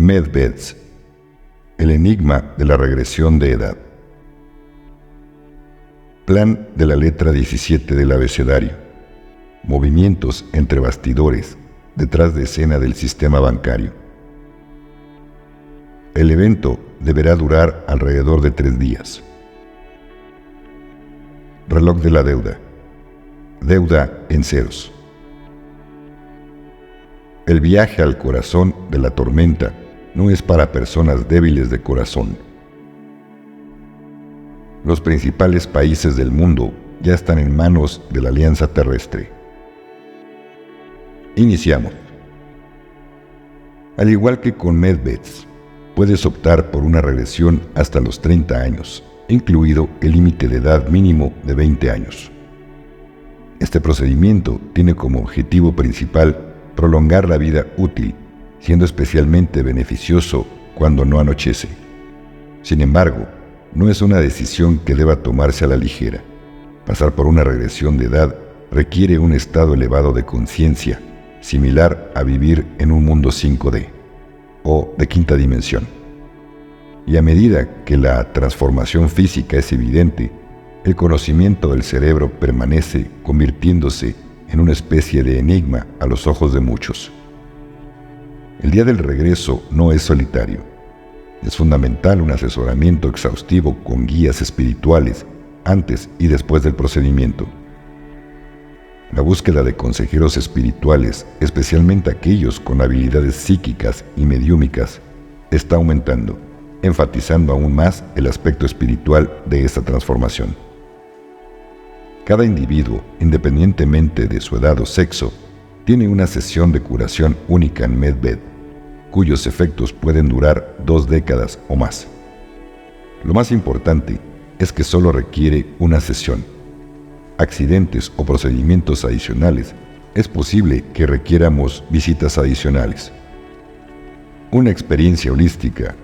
Medbeds, el enigma de la regresión de edad. Plan de la letra 17 del abecedario. Movimientos entre bastidores, detrás de escena del sistema bancario. El evento deberá durar alrededor de 3 días. Reloj de la deuda. Deuda en ceros. El viaje al corazón de la tormenta no es para personas débiles de corazón. Los principales países del mundo ya están en manos de la Alianza Terrestre. Iniciamos. Al igual que con Medbeds, puedes optar por una regresión hasta los 30 años, incluido el límite de edad mínimo de 20 años. Este procedimiento tiene como objetivo principal prolongar la vida útil, siendo especialmente beneficioso cuando no anochece. Sin embargo, no es una decisión que deba tomarse a la ligera. Pasar por una regresión de edad requiere un estado elevado de conciencia, similar a vivir en un mundo 5D o de quinta dimensión. Y a medida que la transformación física es evidente, el conocimiento del cerebro permanece convirtiéndose en una especie de enigma a los ojos de muchos. El día del regreso no es solitario. Es fundamental un asesoramiento exhaustivo con guías espirituales antes y después del procedimiento. La búsqueda de consejeros espirituales, especialmente aquellos con habilidades psíquicas y mediúmicas, está aumentando, enfatizando aún más el aspecto espiritual de esta transformación. Cada individuo, independientemente de su edad o sexo, tiene una sesión de curación única en Medbed, cuyos efectos pueden durar 2 décadas o más. Lo más importante es que solo requiere una sesión. Accidentes o procedimientos adicionales, es posible que requiéramos visitas adicionales. Una experiencia holística,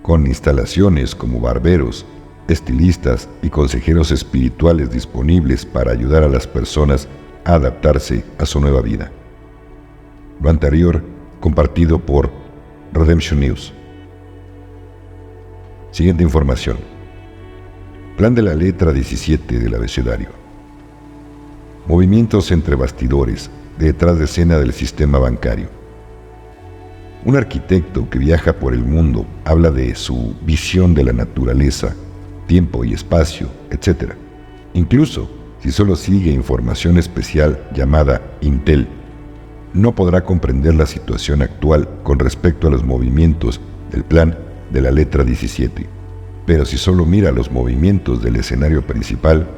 con instalaciones como barberos, estilistas y consejeros espirituales disponibles para ayudar a las personas a adaptarse a su nueva vida. Lo anterior compartido por Redemption News. Siguiente información. Plan de la letra 17 del abecedario. Movimientos entre bastidores, detrás de escena del sistema bancario. Un arquitecto que viaja por el mundo habla de su visión de la naturaleza, tiempo y espacio, etc. Incluso si solo sigue información especial llamada Intel, no podrá comprender la situación actual con respecto a los movimientos del plan de la letra 17. Pero si solo mira los movimientos del escenario principal,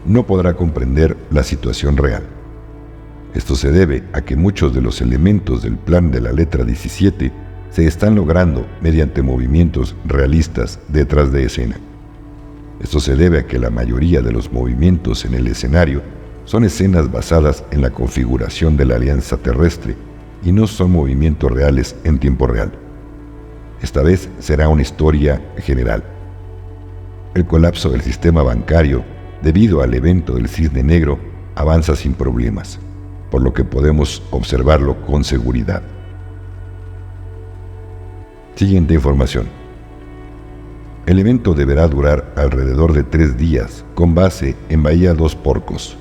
no podrá comprender la situación real. Esto se debe a que muchos de los elementos del plan de la letra 17 se están logrando mediante movimientos realistas detrás de escena. Esto se debe a que la mayoría de los movimientos en el escenario son escenas basadas en la configuración de la Alianza Terrestre y no son movimientos reales en tiempo real. Esta vez será una historia general. El colapso del sistema bancario, debido al evento del Cisne Negro, avanza sin problemas, por lo que podemos observarlo con seguridad. Siguiente información. El evento deberá durar alrededor de 3 días, con base en Bahía Dos Porcos.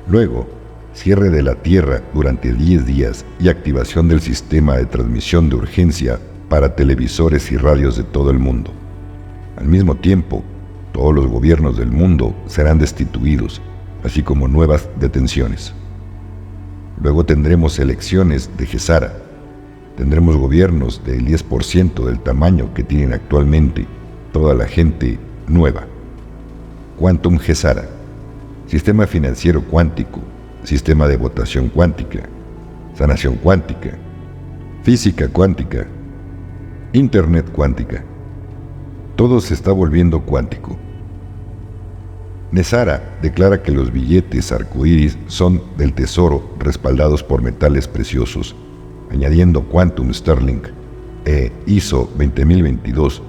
Luego, cierre de la Tierra durante 10 días y activación del sistema de transmisión de urgencia para televisores y radios de todo el mundo. Al mismo tiempo, todos los gobiernos del mundo serán destituidos, así como nuevas detenciones. Luego tendremos elecciones de Gesara. Tendremos gobiernos del 10% del tamaño que tienen actualmente toda la gente nueva. Quantum Gesara, sistema financiero cuántico, sistema de votación cuántica, sanación cuántica, física cuántica, internet cuántica. Todo se está volviendo cuántico. Nesara declara que los billetes arcoíris son del tesoro respaldados por metales preciosos, añadiendo Quantum Sterling e ISO 20022,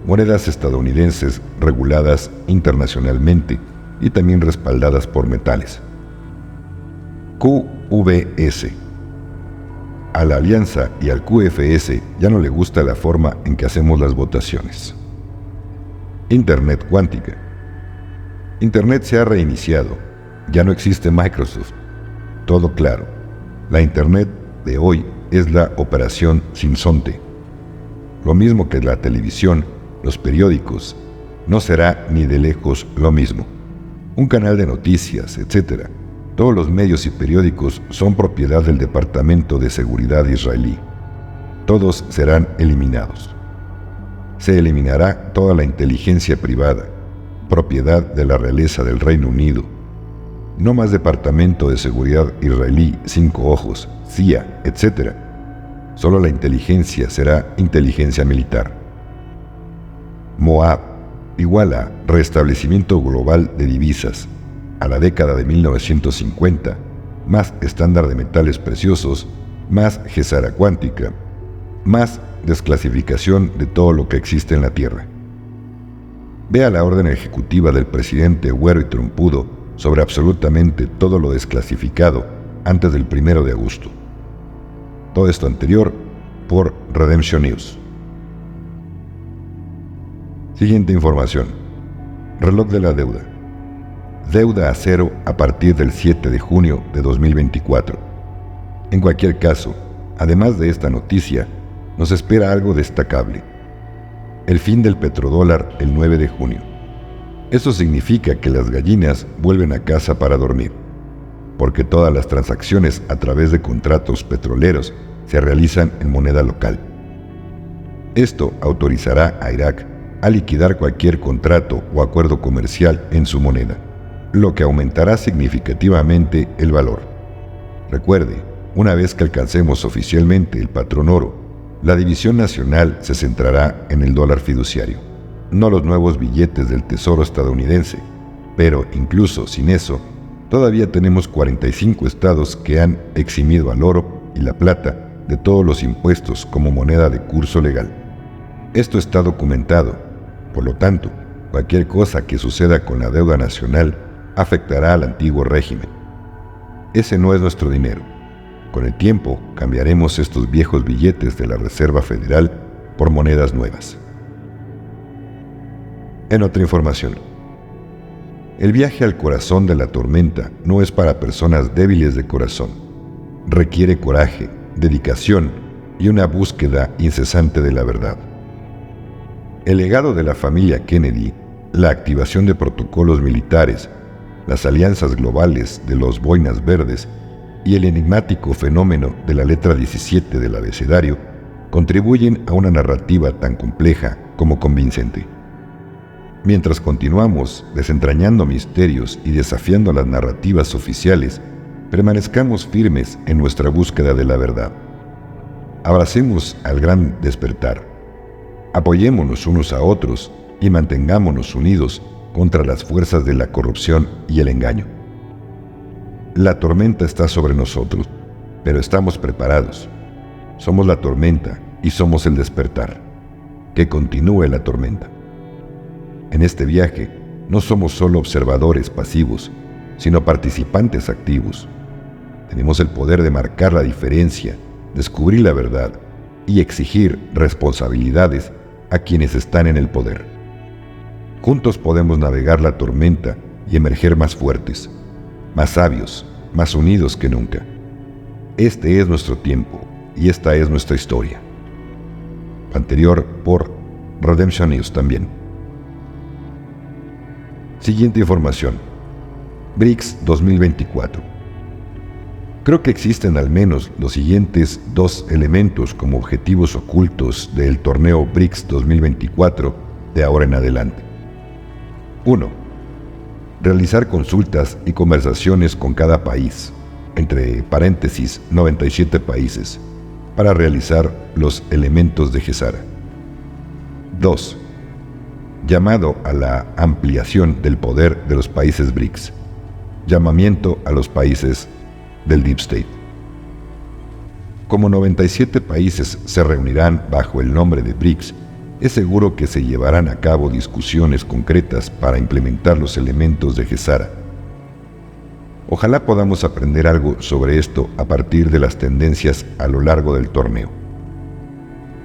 monedas estadounidenses reguladas internacionalmente y también respaldadas por metales. QVS. A la Alianza y al QFS ya no le gusta la forma en que hacemos las votaciones. Internet cuántica. Internet se ha reiniciado. Ya no existe Microsoft. Todo claro. La Internet de hoy es la operación sinsonte. Lo mismo que la televisión, los periódicos, no será ni de lejos lo mismo. Un canal de noticias, etc. Todos los medios y periódicos son propiedad del Departamento de Seguridad israelí. Todos serán eliminados. Se eliminará toda la inteligencia privada, propiedad de la realeza del Reino Unido. No más Departamento de Seguridad israelí, 5 ojos, CIA, etc. Solo la inteligencia será inteligencia militar. Moab igual a restablecimiento global de divisas. A la década de 1950, más estándar de metales preciosos, más Gesara cuántica, más desclasificación de todo lo que existe en la Tierra. Vea la orden ejecutiva del presidente güero y trompudo sobre absolutamente todo lo desclasificado antes del 1 de agosto. Todo esto anterior por Redemption News. Siguiente información. Reloj de la deuda. Deuda a cero a partir del 7 de junio de 2024. En cualquier caso, además de esta noticia, nos espera algo destacable. El fin del petrodólar el 9 de junio. Eso significa que las gallinas vuelven a casa para dormir, porque todas las transacciones a través de contratos petroleros se realizan en moneda local. Esto autorizará a Irak a liquidar cualquier contrato o acuerdo comercial en su moneda, lo que aumentará significativamente el valor. Recuerde, una vez que alcancemos oficialmente el patrón oro, la división nacional se centrará en el dólar fiduciario, no los nuevos billetes del Tesoro estadounidense, pero incluso sin eso, todavía tenemos 45 estados que han eximido al oro y la plata de todos los impuestos como moneda de curso legal. Esto está documentado, por lo tanto, cualquier cosa que suceda con la deuda nacional afectará al antiguo régimen. Ese no es nuestro dinero. Con el tiempo cambiaremos estos viejos billetes de la Reserva Federal por monedas nuevas. En otra información, el viaje al corazón de la tormenta no es para personas débiles de corazón. Requiere coraje, dedicación y una búsqueda incesante de la verdad. El legado de la familia Kennedy, la activación de protocolos militares, las alianzas globales de los boinas verdes y el enigmático fenómeno de la letra 17 del abecedario contribuyen a una narrativa tan compleja como convincente. Mientras continuamos desentrañando misterios y desafiando las narrativas oficiales, permanezcamos firmes en nuestra búsqueda de la verdad. Abracemos al gran despertar. Apoyémonos unos a otros y mantengámonos unidos contra las fuerzas de la corrupción y el engaño. La tormenta está sobre nosotros, pero estamos preparados. Somos la tormenta y somos el despertar. Que continúe la tormenta. En este viaje no somos solo observadores pasivos, sino participantes activos. Tenemos el poder de marcar la diferencia, descubrir la verdad y exigir responsabilidades a quienes están en el poder. Juntos podemos navegar la tormenta y emerger más fuertes, más sabios, más unidos que nunca. Este es nuestro tiempo y esta es nuestra historia. Anterior por Redemption News también. Siguiente información. BRICS 2024. Creo que existen al menos los siguientes 2 elementos como objetivos ocultos del torneo BRICS 2024 de ahora en adelante. 1. Realizar consultas y conversaciones con cada país, entre paréntesis 97 países, para realizar los elementos de Gesara. 2. Llamado a la ampliación del poder de los países BRICS. Llamamiento a los países del Deep State. Como 97 países se reunirán bajo el nombre de BRICS, es seguro que se llevarán a cabo discusiones concretas para implementar los elementos de Gesara. Ojalá podamos aprender algo sobre esto a partir de las tendencias a lo largo del torneo.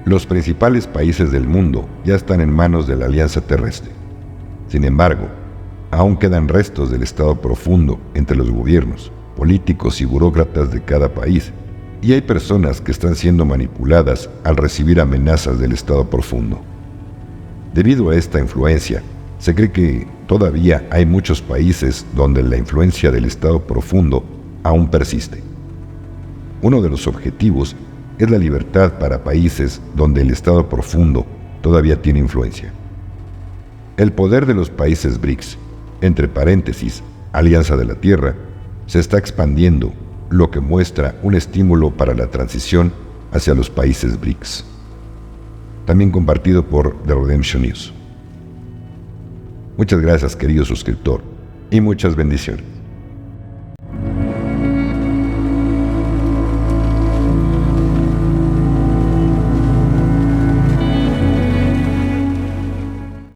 Los principales países del mundo ya están en manos de la Alianza Terrestre. Sin embargo, aún quedan restos del Estado profundo entre los gobiernos, políticos y burócratas de cada país, y hay personas que están siendo manipuladas al recibir amenazas del Estado profundo. Debido a esta influencia, se cree que todavía hay muchos países donde la influencia del Estado profundo aún persiste. Uno de los objetivos es la libertad para países donde el Estado profundo todavía tiene influencia. El poder de los países BRICS, entre paréntesis, Alianza de la Tierra, se está expandiendo, lo que muestra un estímulo para la transición hacia los países BRICS. También compartido por The Redemption News. Muchas gracias, querido suscriptor, y muchas bendiciones.